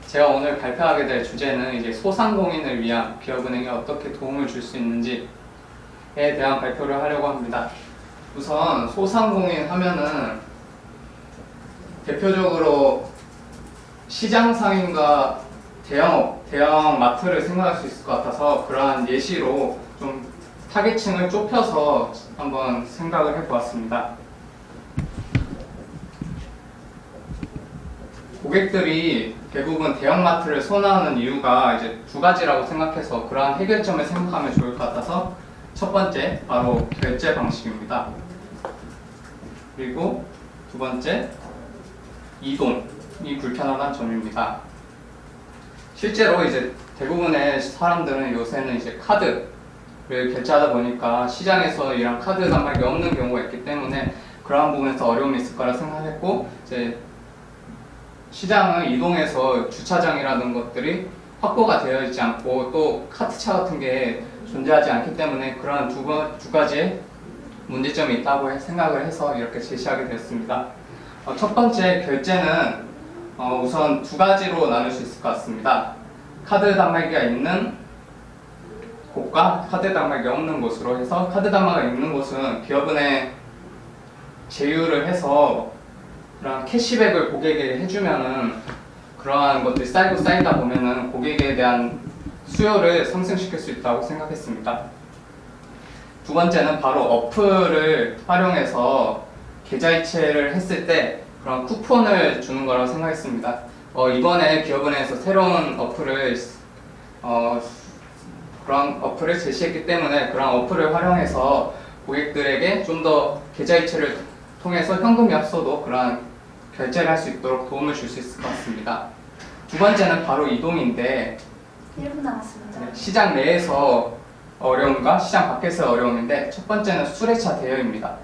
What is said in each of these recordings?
제가 오늘 발표하게 될 주제는 이제 소상공인을 위한 기업은행이 어떻게 도움을 줄 수 있는지에 대한 발표를 하려고 합니다. 우선 소상공인 하면은 대표적으로 시장 상인과 대형 마트를 생각할 수 있을 것 같아서 그러한 예시로 좀 타겟층을 좁혀서 한번 생각을 해보았습니다. 고객들이 대부분 대형마트를 선호하는 이유가 이제 두 가지라고 생각해서 그러한 해결점을 생각하면 좋을 것 같아서 첫 번째, 바로 결제 방식입니다. 그리고 두 번째, 이동이 불편하다는 점입니다. 실제로 이제 대부분의 사람들은 요새는 이제 카드를 결제하다 보니까 시장에서 이런 카드 단말기 없는 경우가 있기 때문에 그러한 부분에서 어려움이 있을 거라 생각했고, 이제 시장을 이동해서 주차장이라는 것들이 확보가 되어 있지 않고 또 카트차 같은 게 존재하지 않기 때문에 그러한 두 가지의 문제점이 있다고 생각을 해서 이렇게 제시하게 되었습니다. 첫 번째 결제는 우선 두 가지로 나눌 수 있을 것 같습니다. 카드 단말기가 있는 곳과 카드 단말기가 없는 곳으로 해서, 카드 단말기가 있는 곳은 기업은행 제휴를 해서 그런 캐시백을 고객에게 해주면은 그러한 것들이 쌓이다 보면은 고객에 대한 수요를 상승시킬 수 있다고 생각했습니다. 두 번째는 바로 어플을 활용해서 계좌이체를 했을 때 그런 쿠폰을 주는 거라고 생각했습니다. 이번에 기업은행에서 새로운 그런 어플을 제시했기 때문에 그런 어플을 활용해서 고객들에게 좀 더 계좌이체를 통해서 현금이 없어도 그러한 결제를 할 수 있도록 도움을 줄 수 있을 것 같습니다. 두 번째는 바로 이동인데, 1분 남았습니다. 시장 내에서 어려움과 시장 밖에서 어려움인데, 첫 번째는 수레차 대여입니다.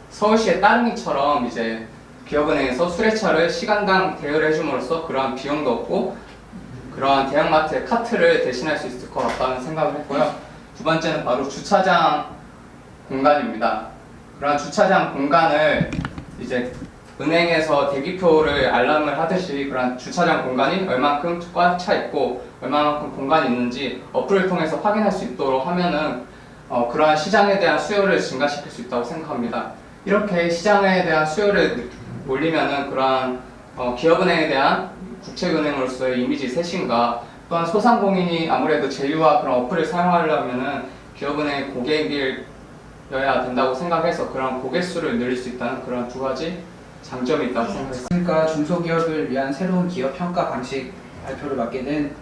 서울시의 따릉이처럼 이제 기업은행에서 수레차를 시간당 대여를 해줌으로써 그러한 비용도 없고 그러한 대형마트의 카트를 대신할 수 있을 것 같다는 생각을 했고요. 두 번째는 바로 주차장 공간입니다. 그런 주차장 공간을 이제 은행에서 대기표를 알람을 하듯이 그런 주차장 공간이 얼만큼 꽉 차 있고 얼마만큼 공간이 있는지 어플을 통해서 확인할 수 있도록 하면은 그러한 시장에 대한 수요를 증가시킬 수 있다고 생각합니다. 이렇게 시장에 대한 수요를 올리면은 그러한 기업은행에 대한 국책은행으로서의 이미지 쇄신과 또한 소상공인이 아무래도 제휴와 그런 어플을 사용하려면은 기업은행의 고객이어야 된다고 생각해서 그런 고객 수를 늘릴 수 있다는 그런 두 가지 장점이 있다고 생각했습니다. 그러니까 중소기업을 위한 새로운 기업 평가 방식 발표를 맡게 된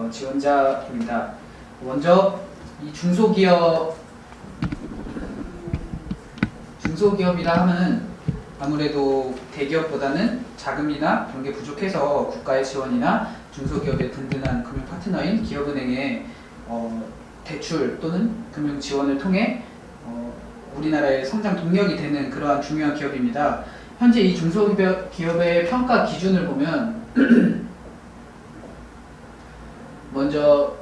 지원자입니다. 먼저 이 중소기업이라 하면 아무래도 대기업보다는 자금이나 그런 게 부족해서 국가의 지원이나 중소기업의 든든한 금융 파트너인 기업은행의 대출 또는 금융 지원을 통해 우리나라의 성장 동력이 되는 그러한 중요한 기업입니다. 현재 이 중소기업의 평가 기준을 보면 먼저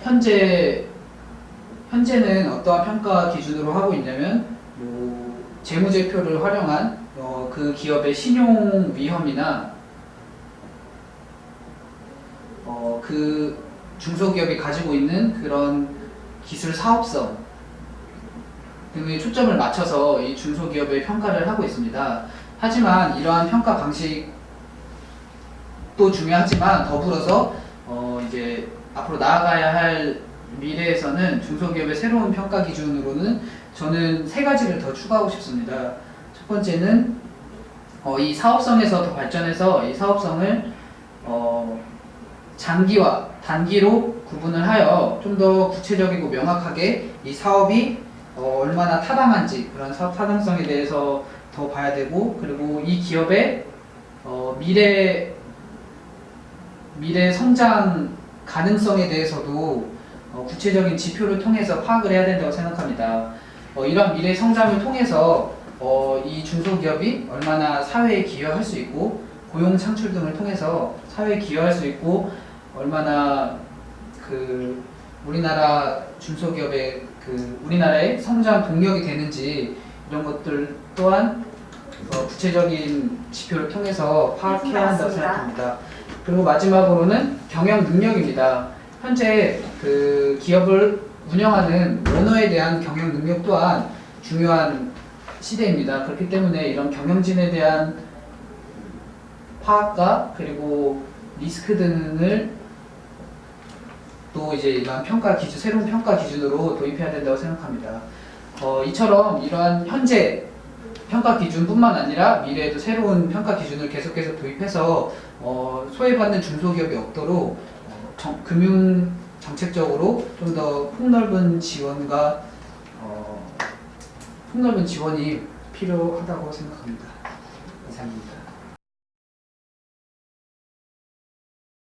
현재는 어떠한 평가 기준으로 하고 있냐면 재무제표를 활용한 그 기업의 신용 위험이나 그 중소기업이 가지고 있는 그런 기술 사업성 등에 초점을 맞춰서 이 중소기업의 평가를 하고 있습니다. 하지만 이러한 평가 방식도 중요하지만 더불어서 이제 앞으로 나아가야 할 미래에서는 중소기업의 새로운 평가 기준으로는 저는 세 가지를 더 추가하고 싶습니다. 첫 번째는 이 사업성에서 더 발전해서 이 사업성을 장기와 단기로 구분을 하여 좀 더 구체적이고 명확하게 이 사업이 얼마나 타당한지 그런 사업 타당성에 대해서 더 봐야 되고, 그리고 이 기업의 미래 성장 가능성에 대해서도 구체적인 지표를 통해서 파악을 해야 된다고 생각합니다. 이러한 미래 성장을 통해서 이 중소기업이 얼마나 사회에 기여할 수 있고 고용 창출 등을 통해서 사회에 기여할 수 있고 얼마나 우리나라 중소기업의 우리나라의 성장 동력이 되는지 이런 것들 또한 구체적인 지표를 통해서 파악해야 한다고 맞습니다. 생각합니다. 그리고 마지막으로는 경영 능력입니다. 현재 그 기업을 운영하는 오너에 대한 경영 능력 또한 중요한 시대입니다. 그렇기 때문에 이런 경영진에 대한 파악과 그리고 리스크 등을 또 이제 이러한 평가 기준, 새로운 평가 기준으로 도입해야 된다고 생각합니다. 이처럼 이러한 현재 평가 기준뿐만 아니라 미래에도 새로운 평가 기준을 계속해서 도입해서 소외받는 중소기업이 없도록 금융 정책적으로 좀 더 폭넓은 지원과 폭넓은 지원이 필요하다고 생각합니다. 이상입니다.